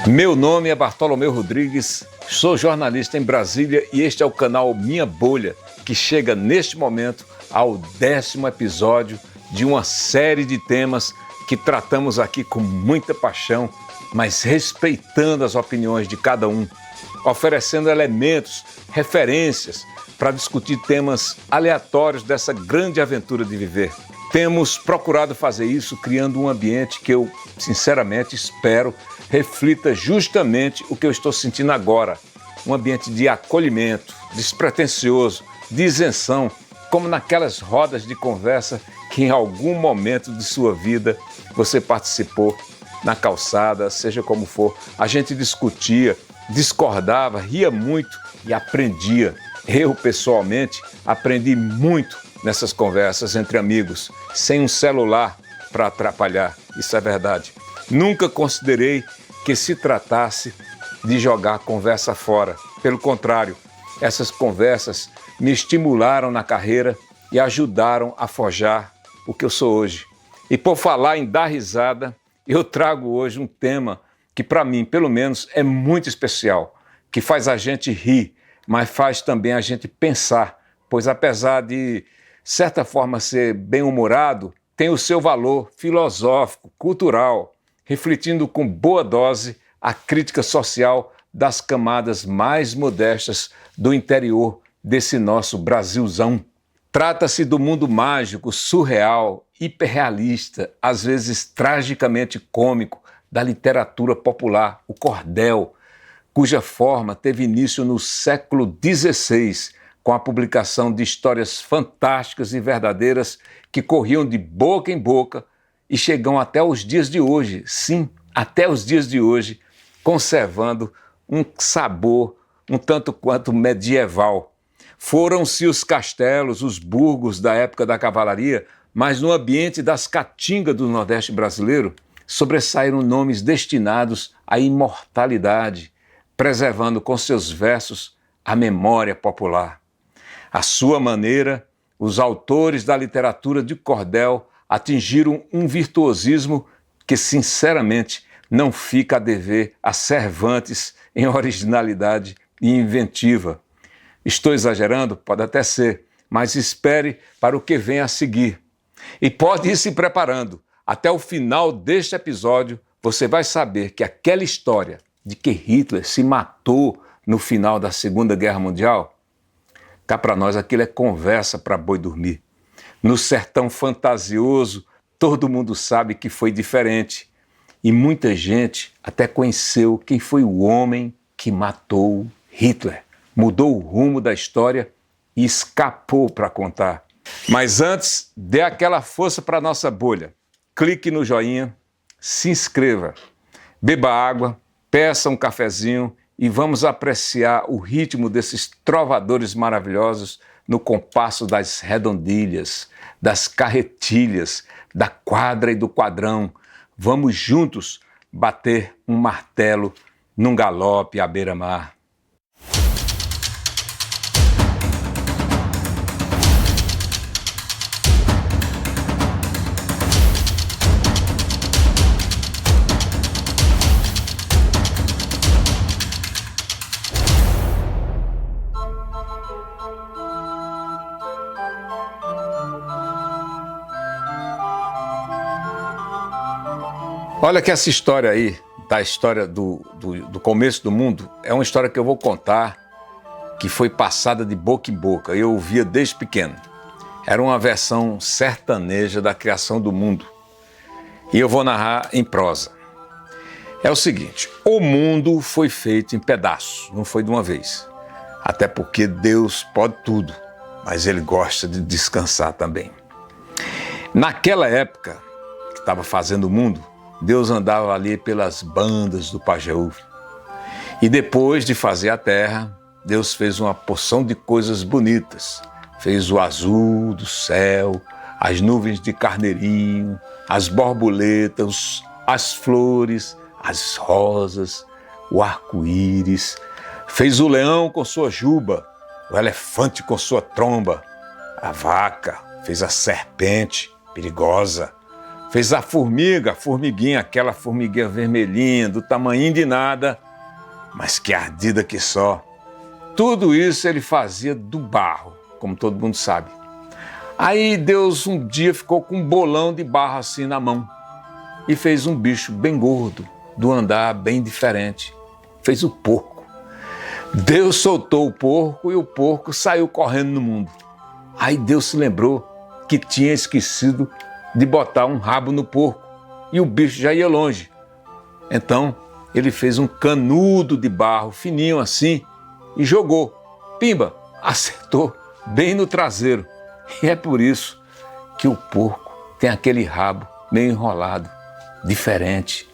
Meu nome é Bartolomeu Rodrigues, sou jornalista em Brasília e este é o canal Minha Bolha, que chega neste momento ao 10º episódio de uma série de temas que tratamos aqui com muita paixão, mas respeitando as opiniões de cada um, oferecendo elementos, referências para discutir temas aleatórios dessa grande aventura de viver. Temos procurado fazer isso criando um ambiente que eu, sinceramente, espero reflita justamente o que eu estou sentindo agora. Um ambiente de acolhimento, despretensioso, de isenção, como naquelas rodas de conversa que em algum momento de sua vida você participou na calçada, seja como for. A gente discutia, discordava, ria muito e aprendia. Eu, pessoalmente, aprendi muito nessas conversas entre amigos, sem um celular para atrapalhar, isso é verdade. Nunca considerei que se tratasse de jogar a conversa fora. Pelo contrário, essas conversas me estimularam na carreira e ajudaram a forjar o que eu sou hoje. E por falar em dar risada, eu trago hoje um tema que para mim, pelo menos, é muito especial, que faz a gente rir, mas faz também a gente pensar, pois apesar de certa forma ser bem-humorado, tem o seu valor filosófico, cultural, refletindo com boa dose a crítica social das camadas mais modestas do interior desse nosso Brasilzão. Trata-se do mundo mágico, surreal, hiperrealista, às vezes tragicamente cômico, da literatura popular, o cordel, cuja forma teve início no século XVI, com a publicação de histórias fantásticas e verdadeiras que corriam de boca em boca e chegam até os dias de hoje, sim, até os dias de hoje, conservando um sabor um tanto quanto medieval. Foram-se os castelos, os burgos da época da cavalaria, mas no ambiente das caatingas do Nordeste brasileiro, sobressaíram nomes destinados à imortalidade, preservando com seus versos a memória popular. À sua maneira, os autores da literatura de cordel atingiram um virtuosismo que, sinceramente, não fica a dever a Cervantes em originalidade e inventiva. Estou exagerando? Pode até ser, mas espere para o que vem a seguir. E pode ir se preparando. Até o final deste episódio, você vai saber que aquela história de que Hitler se matou no final da Segunda Guerra Mundial, cá para nós aquilo é conversa para boi dormir. No sertão fantasioso, todo mundo sabe que foi diferente. E muita gente até conheceu quem foi o homem que matou Hitler. Mudou o rumo da história e escapou para contar. Mas antes, dê aquela força para a nossa bolha. Clique no joinha, se inscreva, beba água, peça um cafezinho e vamos apreciar o ritmo desses trovadores maravilhosos no compasso das redondilhas, das carretilhas, da quadra e do quadrão. Vamos juntos bater um martelo num galope à beira-mar. Olha que essa história aí, da história do começo do mundo, é uma história que eu vou contar, que foi passada de boca em boca. Eu ouvia desde pequeno. Era uma versão sertaneja da criação do mundo. E eu vou narrar em prosa. É o seguinte, o mundo foi feito em pedaços, não foi de uma vez. Até porque Deus pode tudo, mas Ele gosta de descansar também. Naquela época que estava fazendo o mundo, Deus andava ali pelas bandas do Pajeú. E depois de fazer a terra, Deus fez uma porção de coisas bonitas. Fez o azul do céu, as nuvens de carneirinho, as borboletas, as flores, as rosas, o arco-íris. Fez o leão com sua juba, o elefante com sua tromba, a vaca, fez a serpente perigosa, Fez a formiguinha, aquela formiguinha vermelhinha, do tamanho de nada, mas que ardida que só. Tudo isso ele fazia do barro, como todo mundo sabe. Aí Deus um dia ficou com um bolão de barro assim na mão e fez um bicho bem gordo, do andar bem diferente. Fez o porco. Deus soltou o porco e o porco saiu correndo no mundo. Aí Deus se lembrou que tinha esquecido de botar um rabo no porco e o bicho já ia longe. Então ele fez um canudo de barro fininho assim e jogou. Pimba, acertou bem no traseiro. E é por isso que o porco tem aquele rabo meio enrolado, diferente.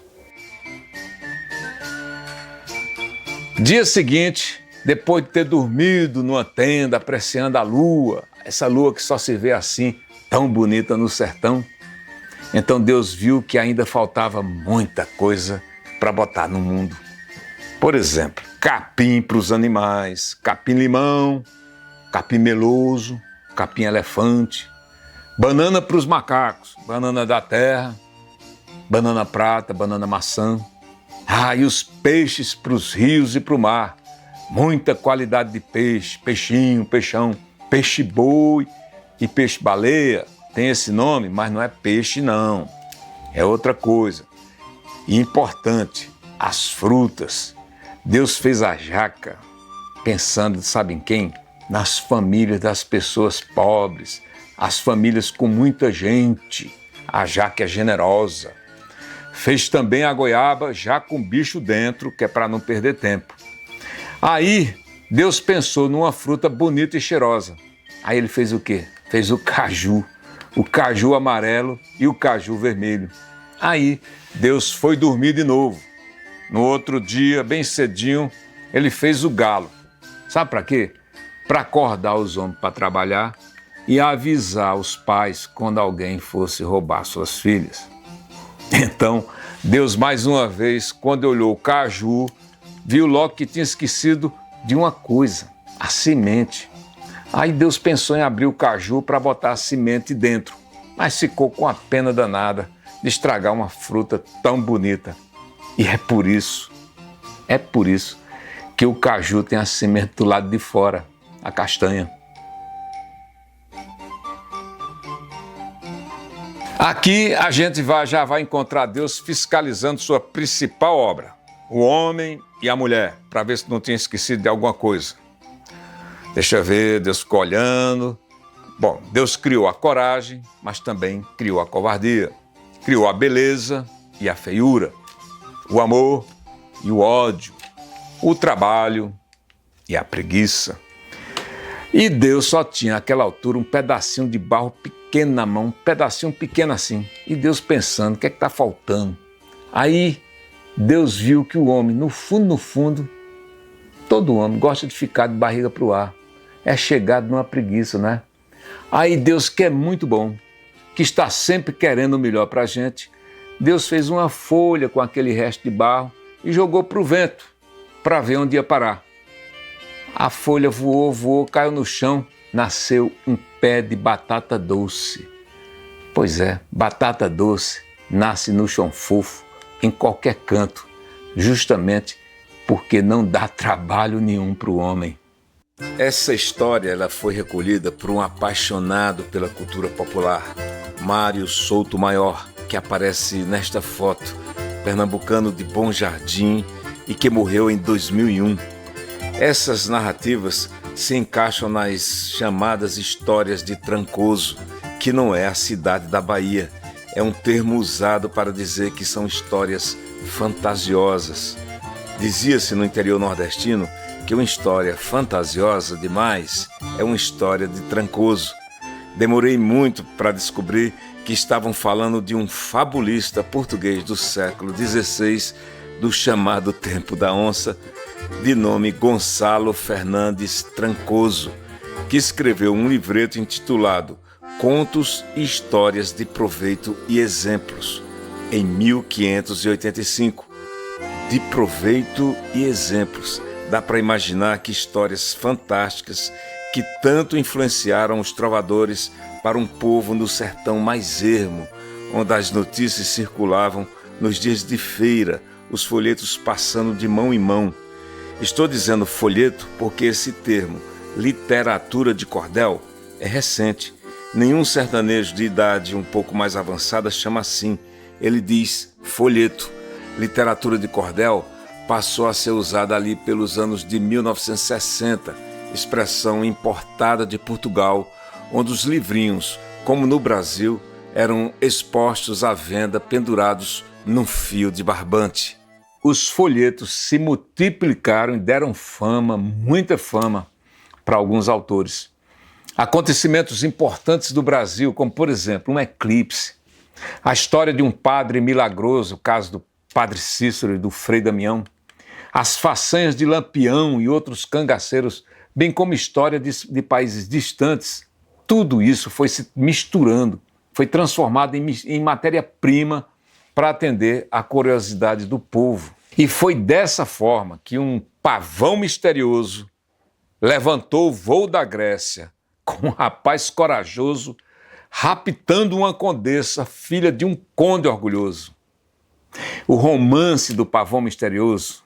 Dia seguinte, depois de ter dormido numa tenda apreciando a lua, essa lua que só se vê assim, tão bonita no sertão, então Deus viu que ainda faltava muita coisa para botar no mundo. Por exemplo, capim para os animais, capim-limão, capim meloso, capim-elefante, banana para os macacos, banana da terra, banana prata, banana maçã. E os peixes para os rios e para o mar. Muita qualidade de peixe, peixinho, peixão, peixe-boi e peixe-baleia. Tem esse nome, mas não é peixe não, é outra coisa. E importante, as frutas. Deus fez a jaca pensando, sabe em quem? Nas famílias das pessoas pobres, as famílias com muita gente. A jaca é generosa. Fez também a goiaba já com bicho dentro, que é para não perder tempo. Aí Deus pensou numa fruta bonita e cheirosa. Aí ele fez o quê? Fez o caju amarelo e o caju vermelho. Aí Deus foi dormir de novo. No outro dia, bem cedinho, ele fez o galo. Sabe para quê? Para acordar os homens para trabalhar e avisar os pais quando alguém fosse roubar suas filhas. Então, Deus mais uma vez, quando olhou o caju, viu logo que tinha esquecido de uma coisa, a semente. Aí Deus pensou em abrir o caju para botar a semente dentro, mas ficou com a pena danada de estragar uma fruta tão bonita. E é por isso que o caju tem a semente do lado de fora, a castanha. Aqui a gente já vai encontrar Deus fiscalizando sua principal obra, o homem e a mulher, para ver se não tinha esquecido de alguma coisa. Deixa eu ver, Deus ficou olhando. Bom, Deus criou a coragem, mas também criou a covardia. Criou a beleza e a feiura, o amor e o ódio, o trabalho e a preguiça. E Deus só tinha àquela altura um pedacinho de barro pequeno na mão, um pedacinho pequeno assim. E Deus pensando, o que é que está faltando? Aí Deus viu que o homem, no fundo, todo homem gosta de ficar de barriga para o ar. É chegado numa preguiça, né? Aí Deus, que é muito bom, que está sempre querendo o melhor para a gente, Deus fez uma folha com aquele resto de barro e jogou para o vento, para ver onde ia parar. A folha voou, caiu no chão, nasceu um pé de batata doce. Pois é, batata doce nasce no chão fofo, em qualquer canto, justamente porque não dá trabalho nenhum para o homem. Essa história ela foi recolhida por um apaixonado pela cultura popular, Mário Souto Maior, que aparece nesta foto, pernambucano de Bom Jardim e que morreu em 2001. Essas narrativas se encaixam nas chamadas histórias de Trancoso, que não é a cidade da Bahia. É um termo usado para dizer que são histórias fantasiosas. Dizia-se no interior nordestino que uma história fantasiosa demais é uma história de Trancoso. Demorei muito para descobrir que estavam falando de um fabulista português do século XVI, do chamado Tempo da Onça, de nome Gonçalo Fernandes Trancoso, que escreveu um livreto intitulado Contos e Histórias de Proveito e Exemplos, em 1585. De proveito e exemplos. Dá para imaginar que histórias fantásticas que tanto influenciaram os trovadores para um povo no sertão mais ermo, onde as notícias circulavam nos dias de feira, os folhetos passando de mão em mão. Estou dizendo folheto porque esse termo, literatura de cordel, é recente. Nenhum sertanejo de idade um pouco mais avançada chama assim. Ele diz folheto. Literatura de cordel passou a ser usada ali pelos anos de 1960, expressão importada de Portugal, onde os livrinhos, como no Brasil, eram expostos à venda pendurados num fio de barbante. Os folhetos se multiplicaram e deram fama, muita fama, para alguns autores. Acontecimentos importantes do Brasil, como por exemplo um eclipse, a história de um padre milagroso, o caso do padre Cícero e do Frei Damião, as façanhas de Lampião e outros cangaceiros, bem como história de países distantes, tudo isso foi se misturando, foi transformado em matéria-prima para atender à curiosidade do povo. E foi dessa forma que um pavão misterioso levantou o voo da Grécia com um rapaz corajoso raptando uma condessa, filha de um conde orgulhoso. O romance do pavão misterioso,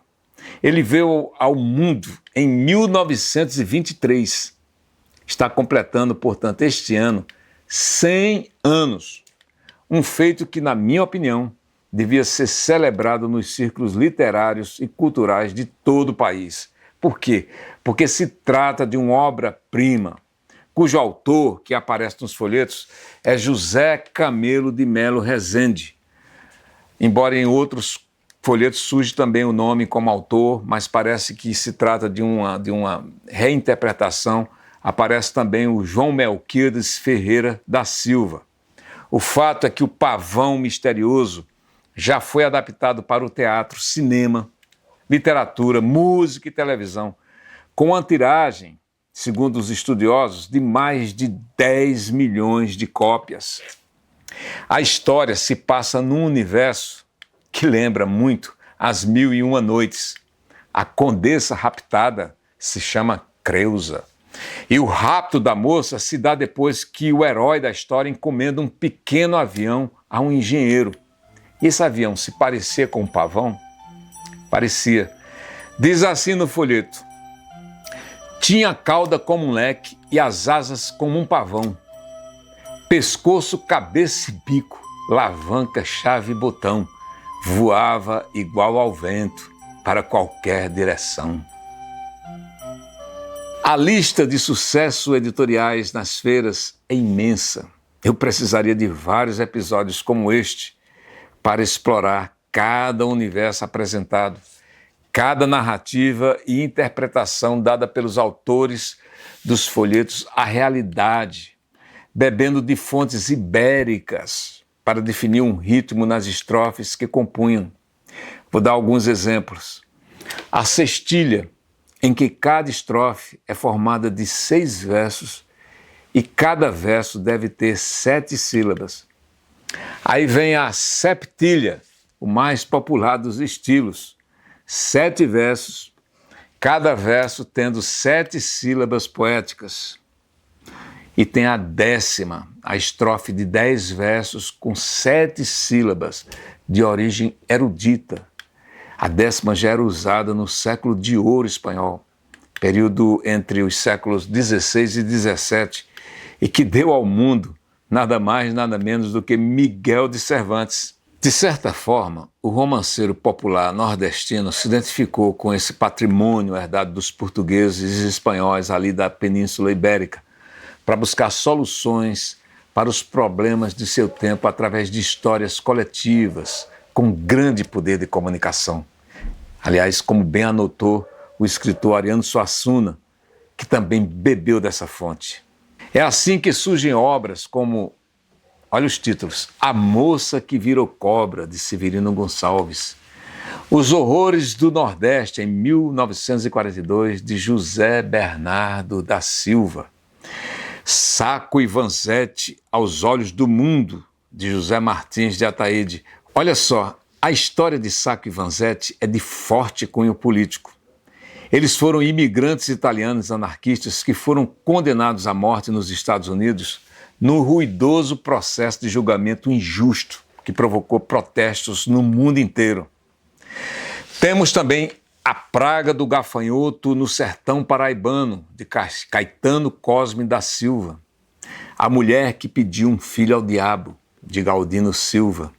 ele veio ao mundo em 1923. Está completando, portanto, este ano, 100 anos. Um feito que, na minha opinião, devia ser celebrado nos círculos literários e culturais de todo o país. Por quê? Porque se trata de uma obra-prima, cujo autor, que aparece nos folhetos, é José Camelo de Melo Rezende. Embora em outros folhetos surge também o nome como autor, mas parece que se trata de uma reinterpretação. Aparece também o João Melquiades Ferreira da Silva. O fato é que o Pavão Misterioso já foi adaptado para o teatro, cinema, literatura, música e televisão, com uma tiragem, segundo os estudiosos, de mais de 10 milhões de cópias. A história se passa num universo que lembra muito As Mil e Uma Noites. A condessa raptada se chama Creusa. E o rapto da moça se dá depois que o herói da história encomenda um pequeno avião a um engenheiro. E esse avião se parecia com um pavão? Parecia. Diz assim no folheto: tinha cauda como um leque e as asas como um pavão. Pescoço, cabeça e bico, alavanca, chave e botão. Voava igual ao vento, para qualquer direção. A lista de sucessos editoriais nas feiras é imensa. Eu precisaria de vários episódios como este para explorar cada universo apresentado, cada narrativa e interpretação dada pelos autores dos folhetos à realidade, bebendo de fontes ibéricas para definir um ritmo nas estrofes que compunham. Vou dar alguns exemplos. A sextilha, em que cada estrofe é formada de 6 versos e cada verso deve ter 7 sílabas. Aí vem a septilha, o mais popular dos estilos. 7 versos, cada verso tendo 7 sílabas poéticas. E tem a 10ª, a estrofe de 10 versos com 7 sílabas, de origem erudita. A 10ª já era usada no século de ouro espanhol, período entre os séculos XVI e XVII, e que deu ao mundo nada mais, nada menos do que Miguel de Cervantes. De certa forma, o romanceiro popular nordestino se identificou com esse patrimônio herdado dos portugueses e espanhóis ali da Península Ibérica, para buscar soluções para os problemas de seu tempo através de histórias coletivas, com grande poder de comunicação. Aliás, como bem anotou o escritor Ariano Suassuna, que também bebeu dessa fonte. É assim que surgem obras como, olha os títulos: A Moça que Virou Cobra, de Severino Gonçalves, Os Horrores do Nordeste, em 1942, de José Bernardo da Silva, Sacco e Vanzetti, Aos Olhos do Mundo, de José Martins de Ataíde. Olha só, a história de Sacco e Vanzetti é de forte cunho político. Eles foram imigrantes italianos anarquistas que foram condenados à morte nos Estados Unidos no ruidoso processo de julgamento injusto que provocou protestos no mundo inteiro. Temos também a praga do gafanhoto no sertão paraibano, de Caetano Cosme da Silva. A mulher que pediu um filho ao diabo, de Galdino Silva.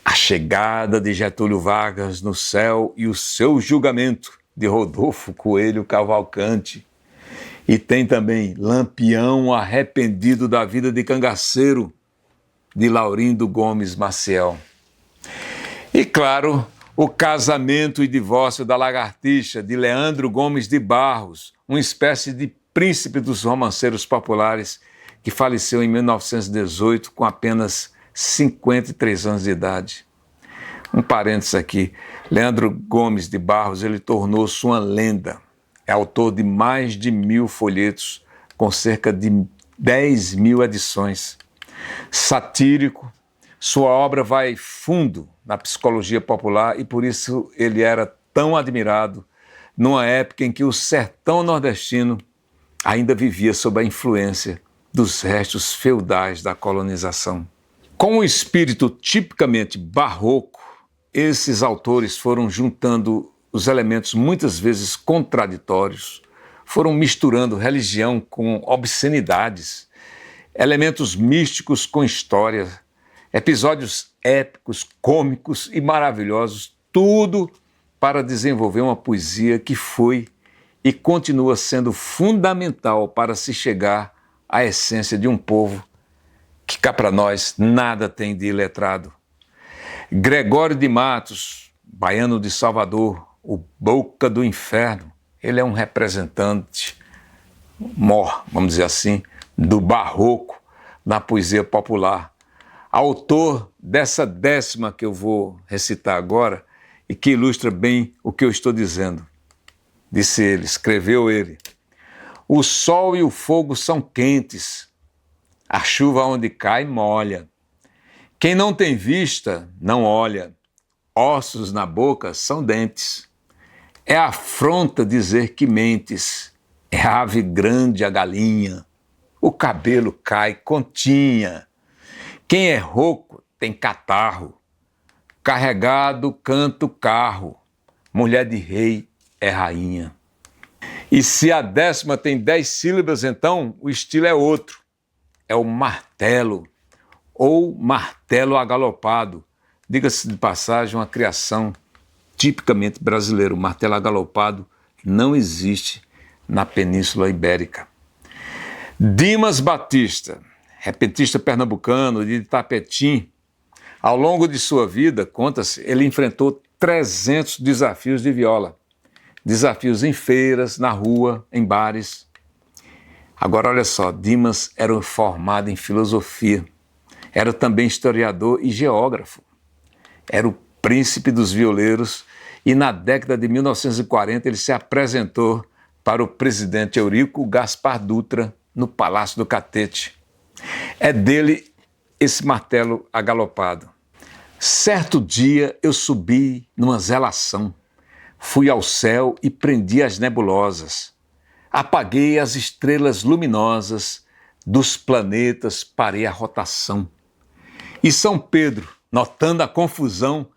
A chegada de Getúlio Vargas no céu e o seu julgamento, de Rodolfo Coelho Cavalcante. E tem também Lampião arrependido da vida de cangaceiro, de Laurindo Gomes Maciel. E claro, o casamento e divórcio da lagartixa, de Leandro Gomes de Barros, uma espécie de príncipe dos romanceiros populares, que faleceu em 1918 com apenas 53 anos de idade. Um parênteses aqui, Leandro Gomes de Barros, ele tornou-se uma lenda. É autor de mais de 1000 folhetos, com cerca de 10.000 edições. Satírico, sua obra vai fundo na psicologia popular e por isso ele era tão admirado numa época em que o sertão nordestino ainda vivia sob a influência dos restos feudais da colonização. Com um espírito tipicamente barroco, esses autores foram juntando os elementos muitas vezes contraditórios, foram misturando religião com obscenidades, elementos místicos com história, episódios épicos, cômicos e maravilhosos, tudo para desenvolver uma poesia que foi e continua sendo fundamental para se chegar à essência de um povo que cá para nós nada tem de iletrado. Gregório de Matos, baiano de Salvador, o Boca do Inferno, ele é um representante mor, vamos dizer assim, do barroco na poesia popular. Autor dessa 10ª que eu vou recitar agora e que ilustra bem o que eu estou dizendo. Disse ele, escreveu ele: o sol e o fogo são quentes, a chuva onde cai molha. Quem não tem vista, não olha. Ossos na boca são dentes. É afronta dizer que mentes. É ave grande a galinha. O cabelo cai continha. Quem é rouco tem catarro. Carregado canta o carro. Mulher de rei é rainha. E se a 10ª tem 10 sílabas, então o estilo é outro. É o martelo, ou martelo agalopado. Diga-se de passagem, uma criação tipicamente brasileira. O martelo agalopado não existe na Península Ibérica. Dimas Batista, repentista pernambucano de Itapetim, ao longo de sua vida, conta-se, ele enfrentou 300 desafios de viola. Desafios em feiras, na rua, em bares. Agora, olha só, Dimas era formado em filosofia, era também historiador e geógrafo, era o príncipe dos violeiros e na década de 1940 ele se apresentou para o presidente Eurico Gaspar Dutra no Palácio do Catete. É dele esse martelo agalopado. Certo dia eu subi numa zelação, fui ao céu e prendi as nebulosas. Apaguei as estrelas luminosas, dos planetas parei a rotação. E São Pedro, notando a confusão,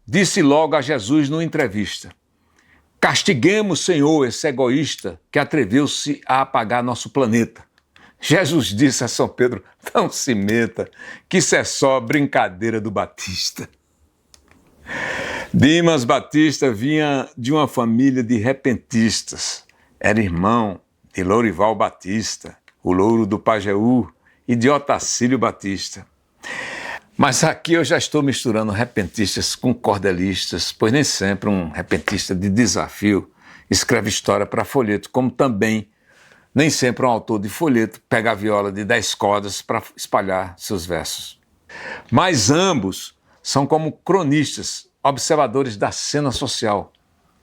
disse logo a Jesus numa entrevista: castiguemos, Senhor, esse egoísta que atreveu-se a apagar nosso planeta. Jesus disse a São Pedro: não se meta, que isso é só brincadeira do Batista. Dimas Batista vinha de uma família de repentistas. Era irmão de Lourival Batista, o Louro do Pajeú, e de Otacílio Batista. Mas aqui eu já estou misturando repentistas com cordelistas, pois nem sempre um repentista de desafio escreve história para folheto, como também nem sempre um autor de folheto pega a viola de 10 cordas para espalhar seus versos. Mas ambos são como cronistas, observadores da cena social.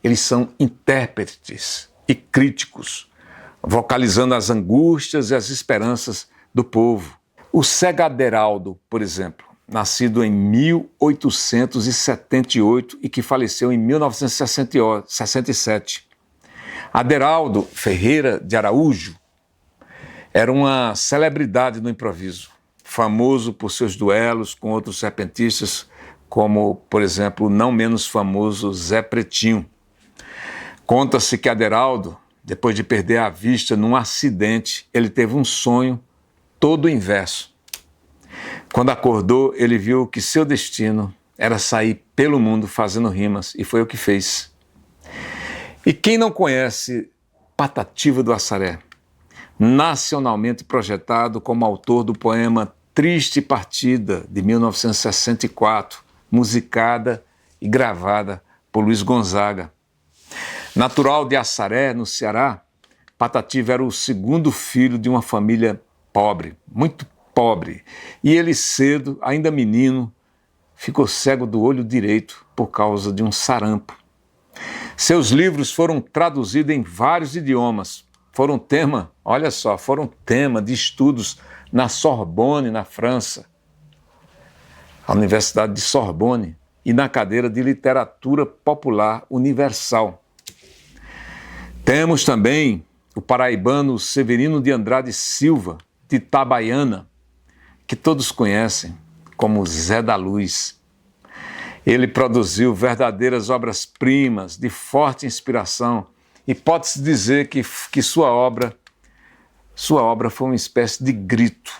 Eles são intérpretes e críticos, vocalizando as angústias e as esperanças do povo. O Cega Aderaldo, por exemplo, nascido em 1878 e que faleceu em 1967. Aderaldo Ferreira de Araújo Era uma celebridade no improviso, famoso por seus duelos com outros serpentistas, como, por exemplo, o não menos famoso Zé Pretinho. Conta-se que Aderaldo, depois de perder a vista num acidente, ele teve um sonho todo inverso. Quando acordou, ele viu que seu destino era sair pelo mundo fazendo rimas, e foi o que fez. E quem não conhece Patativa do Assaré, nacionalmente projetado como autor do poema Triste Partida, de 1964, musicada e gravada por Luiz Gonzaga. Natural de Assaré, no Ceará, Patativa era o segundo filho de uma família pobre, muito pobre, e ele cedo, ainda menino, ficou cego do olho direito por causa de um sarampo. Seus livros foram traduzidos em vários idiomas, foram tema de estudos na Sorbonne, na França, a Universidade de Sorbonne, e na cadeira de Literatura Popular Universal. Temos também o paraibano Severino de Andrade Silva, de Itabaiana, que todos conhecem como Zé da Luz. Ele produziu verdadeiras obras-primas de forte inspiração, e pode-se dizer que sua obra foi uma espécie de grito,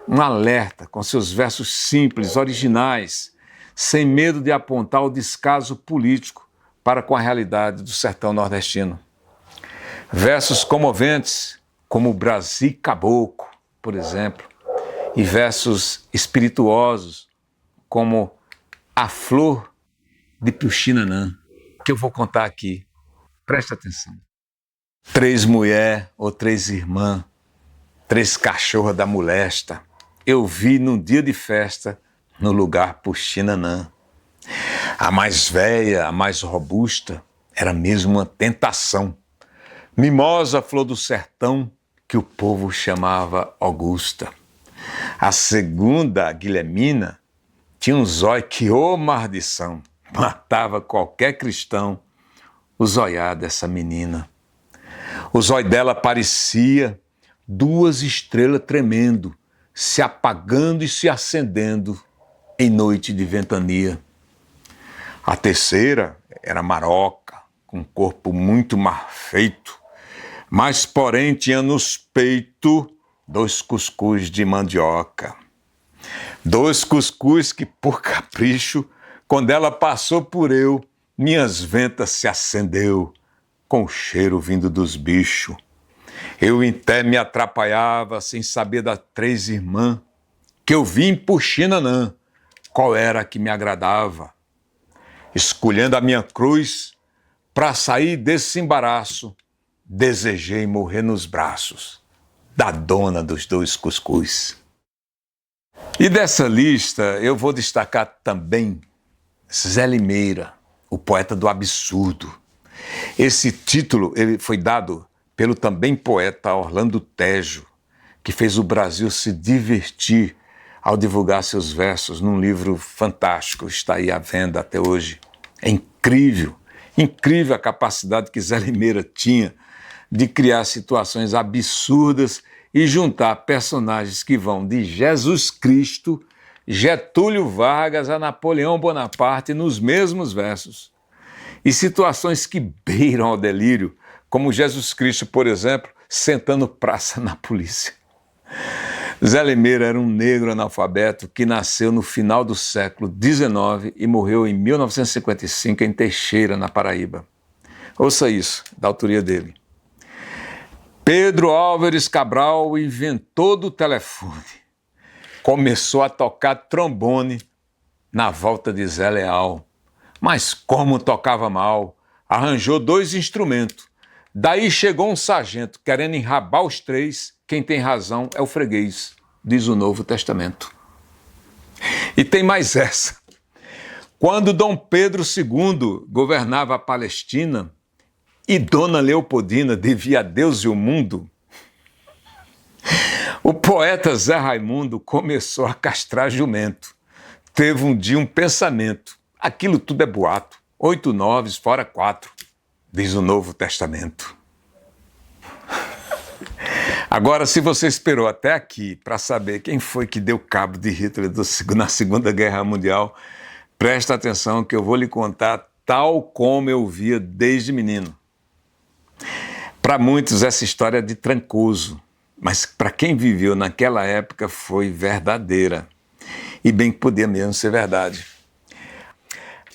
um alerta, com seus versos simples, originais, sem medo de apontar o descaso político para com a realidade do sertão nordestino. Versos comoventes, como o Brasil Caboclo, por exemplo, e versos espirituosos, como A Flor de Puxinanã, que eu vou contar aqui. Presta atenção. 3 mulher ou 3 irmã, 3 cachorra da molesta, eu vi num dia de festa, no lugar Puxinanã. A mais velha, a mais robusta, era mesmo uma tentação. Mimosa flor do sertão, que o povo chamava Augusta. A segunda, a Guilhermina, tinha um zóio que, ô maldição, matava qualquer cristão, o zóiar dessa menina. O zóio dela parecia 2 estrelas tremendo, se apagando e se acendendo em noite de ventania. A terceira era maroca, com corpo muito mal feito, mas porém tinha nos peitos 2 cuscuz de mandioca. 2 cuscuz que, por capricho, quando ela passou por eu, minhas ventas se acendeu, com o cheiro vindo dos bichos. Eu até me atrapalhava sem saber das 3 irmãs, que eu vim por Xinanã, qual era a que me agradava. Escolhendo a minha cruz, para sair desse embaraço, desejei morrer nos braços da dona dos 2 cuscuz. E dessa lista eu vou destacar também Zé Limeira, o poeta do absurdo. Esse título ele foi dado pelo também poeta Orlando Tejo, que fez o Brasil se divertir ao divulgar seus versos num livro fantástico, está aí à venda até hoje. É incrível a capacidade que Zé Limeira tinha de criar situações absurdas e juntar personagens que vão de Jesus Cristo, Getúlio Vargas a Napoleão Bonaparte nos mesmos versos. E situações que beiram ao delírio, como Jesus Cristo, por exemplo, sentando praça na polícia. Zé Limeira era um negro analfabeto que nasceu no final do século XIX e morreu em 1955 em Teixeira, na Paraíba. Ouça isso, da autoria dele. Pedro Álvares Cabral inventou do telefone. Começou a tocar trombone na volta de Zé Leal. Mas como tocava mal, arranjou 2 instrumentos. Daí chegou um sargento querendo enrabar os 3. Quem tem razão é o freguês, diz o Novo Testamento. E tem mais essa. Quando Dom Pedro II governava a Palestina e Dona Leopoldina devia a Deus e o mundo, o poeta Zé Raimundo começou a castrar jumento. Teve um dia um pensamento. Aquilo tudo é boato. 8 noves fora 4, diz o Novo Testamento. Agora, se você esperou até aqui para saber quem foi que deu cabo de Hitler na Segunda Guerra Mundial, presta atenção que eu vou lhe contar tal como eu via desde menino. Para muitos essa história é de Trancoso, mas para quem viveu naquela época foi verdadeira. E bem que podia mesmo ser verdade.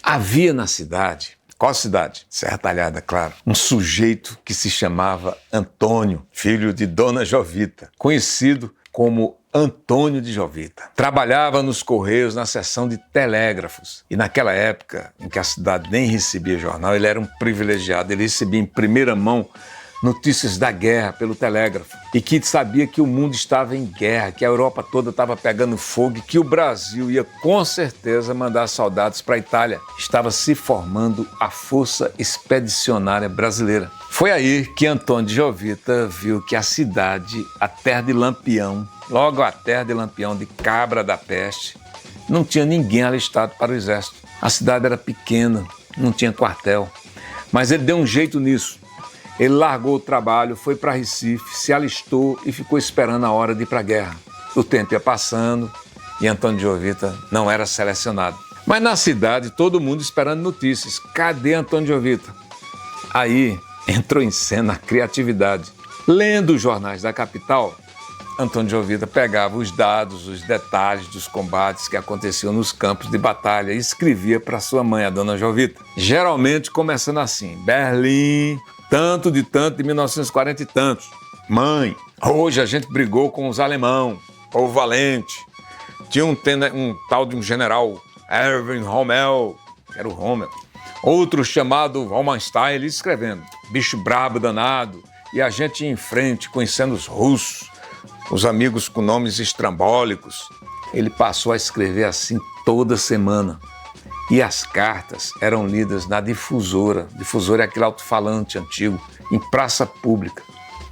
Havia na cidade, qual cidade? Serra Talhada, claro, um sujeito que se chamava Antônio, filho de Dona Jovita, conhecido como Antônio de Jovita. Trabalhava nos Correios na seção de telégrafos. E naquela época, em que a cidade nem recebia jornal, ele era um privilegiado. Ele recebia em primeira mão notícias da guerra pelo telégrafo. E que sabia que o mundo estava em guerra, que a Europa toda estava pegando fogo e que o Brasil ia com certeza mandar soldados para a Itália. Estava se formando a Força Expedicionária Brasileira. Foi aí que Antônio de Jovita viu que a cidade, a terra de Lampião, logo a terra de Lampião, de Cabra da Peste, não tinha ninguém alistado para o exército. A cidade era pequena, não tinha quartel. Mas ele deu um jeito nisso. Ele largou o trabalho, foi para Recife, se alistou e ficou esperando a hora de ir para a guerra. O tempo ia passando e Antônio de Jovita não era selecionado. Mas na cidade, todo mundo esperando notícias. Cadê Antônio de Jovita? Aí entrou em cena a criatividade. Lendo os jornais da capital, Antônio de Jovita pegava os dados, os detalhes dos combates que aconteciam nos campos de batalha e escrevia para sua mãe, a Dona Jovita. Geralmente começando assim: Berlim, tanto de 1940 e tantos. Mãe, hoje a gente brigou com os alemão, povo valente. Tinha um tal de um general, Erwin Rommel, que era o Rommel. Outro chamado Wallenstein, ele escrevendo, bicho brabo danado. E a gente ia em frente, conhecendo os russos, os amigos com nomes estrambólicos. Ele passou a escrever assim toda semana. E as cartas eram lidas na difusora. Difusora é aquele alto-falante antigo, em praça pública.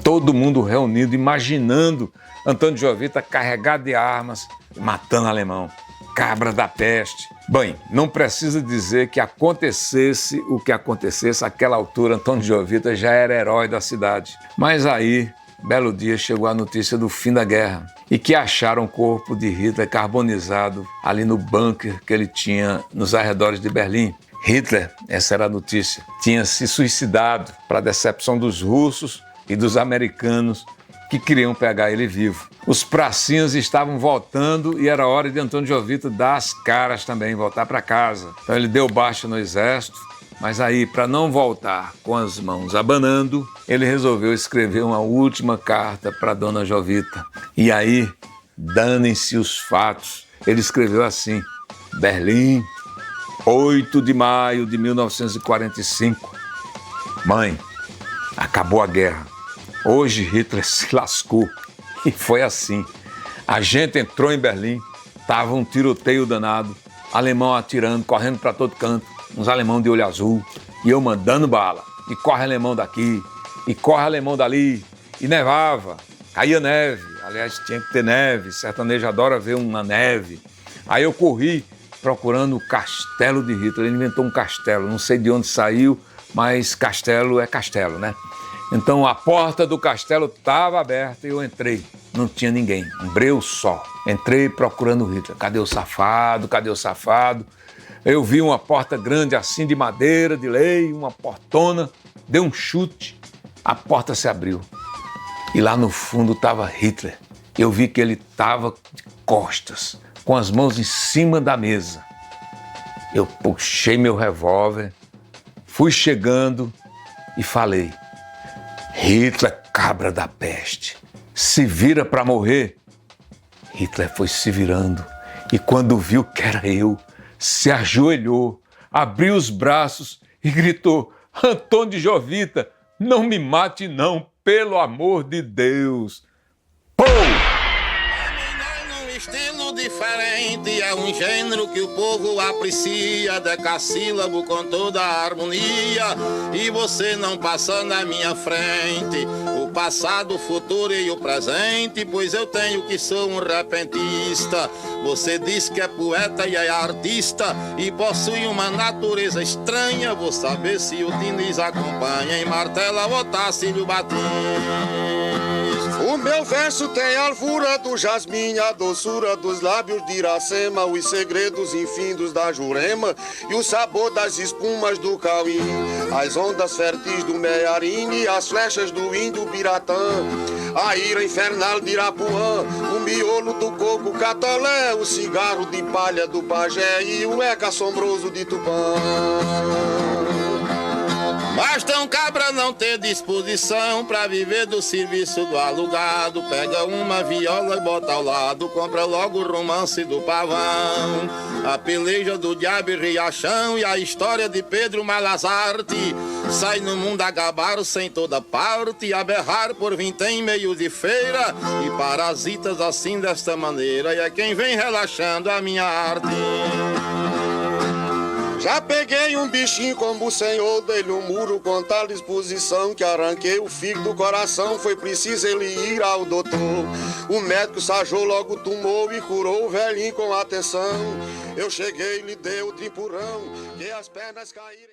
Todo mundo reunido, imaginando Antônio de Jovita carregado de armas, matando alemão. Cabra da peste. Bem, não precisa dizer que acontecesse o que acontecesse, àquela altura Antônio de Jovita já era herói da cidade. Mas aí, belo dia, chegou a notícia do fim da guerra e que acharam o corpo de Hitler carbonizado ali no bunker que ele tinha nos arredores de Berlim. Hitler, essa era a notícia, tinha se suicidado para a decepção dos russos e dos americanos que queriam pegar ele vivo. Os pracinhas estavam voltando e era hora de Antônio de Jovita dar as caras também, voltar para casa. Então ele deu baixa no exército, mas aí, para não voltar com as mãos abanando, ele resolveu escrever uma última carta para Dona Jovita. E aí, danem-se os fatos. Ele escreveu assim: Berlim, 8 de maio de 1945. Mãe, acabou a guerra. Hoje Hitler se lascou. E foi assim. A gente entrou em Berlim, tava um tiroteio danado, alemão atirando, correndo para todo canto, uns alemão de olho azul, e eu mandando bala. E corre alemão daqui, e corre alemão dali, e nevava, caía neve. Aliás, tinha que ter neve, sertanejo adora ver uma neve. Aí eu corri procurando o castelo de Hitler. Ele inventou um castelo, não sei de onde saiu, mas castelo é castelo, né? Então a porta do castelo estava aberta e eu entrei. Não tinha ninguém, um breu só. Entrei procurando o Hitler. Cadê o safado? Cadê o safado? Eu vi uma porta grande assim de madeira, de lei, uma portona. Dei um chute, a porta se abriu. E lá no fundo estava Hitler. Eu vi que ele estava de costas, com as mãos em cima da mesa. Eu puxei meu revólver, fui chegando e falei: Hitler, cabra da peste, se vira para morrer. Hitler foi se virando e quando viu que era eu, se ajoelhou, abriu os braços e gritou: Antônio de Jovita, não me mate não, pelo amor de Deus. Pô! Estilo diferente, é um gênero que o povo aprecia, decassílabo com toda a harmonia, e você não passa na minha frente, o passado, o futuro e o presente, pois eu tenho que sou um repentista. Você diz que é poeta e é artista, e possui uma natureza estranha, vou saber se o Diniz acompanha em Martela ou Tacílio Batins. O meu verso tem a alvura do jasmim, a doçura dos lábios de Iracema, os segredos infindos da Jurema e o sabor das espumas do Cauim, as ondas férteis do Mearine, as flechas do índio Biratã, a ira infernal de Irapuã, o miolo do coco catolé, o cigarro de palha do pajé e o eco assombroso de Tupã. Basta um cabra não ter disposição pra viver do serviço do alugado. Pega uma viola e bota ao lado, compra logo o romance do pavão, a peleja do diabo e Riachão e a história de Pedro Malazarte. Sai no mundo a gabar sem toda parte, a berrar por vintém meio de feira e parasitas assim desta maneira. E é quem vem relaxando a minha arte. Já peguei um bichinho como o senhor, dei-lhe um muro com tal disposição que arranquei o fígado do coração. Foi preciso ele ir ao doutor. O médico sajou logo o tumor e curou o velhinho com atenção. Eu cheguei e lhe dei o trimpurão, que as pernas caíram.